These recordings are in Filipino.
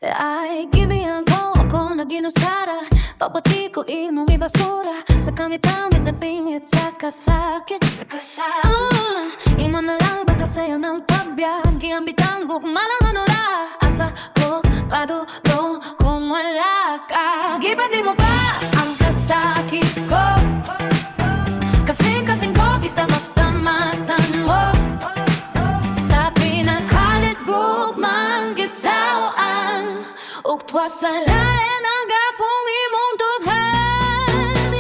Ay, gibihan ko ako na ginusara. Papati ko imong ibasura sa kamit-amit na pingit sa kasakit. Imo na lang baka sa'yo ng pabiyag. Giambitan ko malang ra. Asa ko padulong kung wala ka. Gipati mo pa ang kasakit ko. Kasing-kasing ko kita mas tamasan mo. Sa pinakalit gugmang gisawaan. Uktwa sa lain ang gapong imong dughan.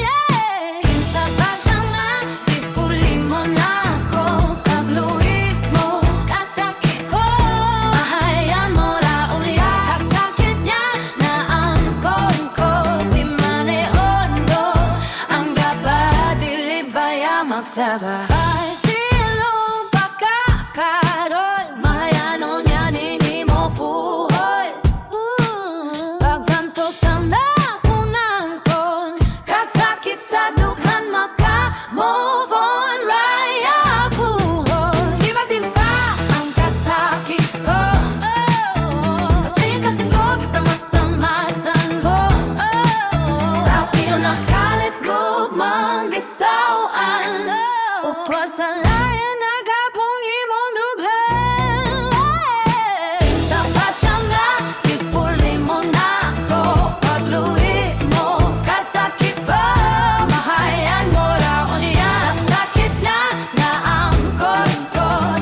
Kinsa pa siya nga, ipuli mo na ako. Pagluhit mo, kasakit ko. Mahayan mo raon niya. Kasakit niya na ang ko. Di maneondo, ang gaba dili baya magsaba. Ay silong pagkakarol, mahayanon niya nini mo puhoy. Pagkanto sa nakunangkon, kasakit sa dughan maka-move on. Raya puhoy, ibatin pa ang kasakit ko. Kasing-kasing ko kita mas tamasan mo. Sa pinakalit gugmang gisawaan. Upwa sa layan na gapong imong dughan. Kinsa pa siya nga, ipuli mo na ako. Pagluhi mo, kasakit pa. Mahayan mo raon niya. Sakit na na ang ko.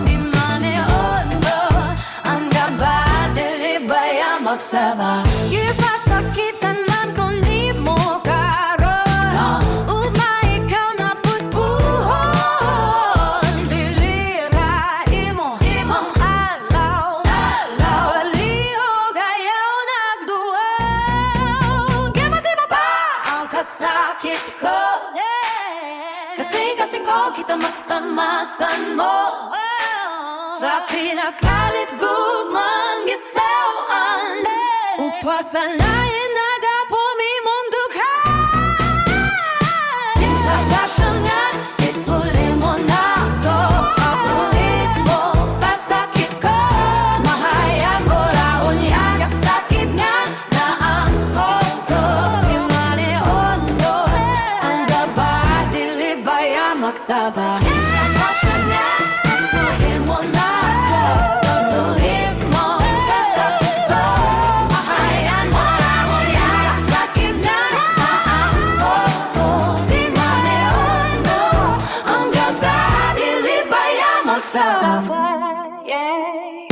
Di maneondo, ang gaba dili baya magsaba. Ipasakitan man kung di mo karon. Ugma ikaw na putbuhon. Dilira imong alaw. Walihog ayaw nagduwaw. Gipati mo pa ang kasakit ko. Kasing-kasing ko kita mas tamasan mo. Sa pinakalit gugmang gisawaan. Upwa sa lain na gapong imong dughan. Kinsa pa siya nga, ipuli mo na ako. Pagluhit mo, pasakit ko. Mahayan mo raon niya. Kasakit nga na ang ko. Di maneondo, ang gaba dili baya magsaba. Kinsa pa siya nga, ipuli mo na ako. Pagluhit mo, pasakit ko. Mahayan mo raon niya. Kasakit nga na ang ko. Di maneondo, ang gaba dili baya magsaba. Yeah.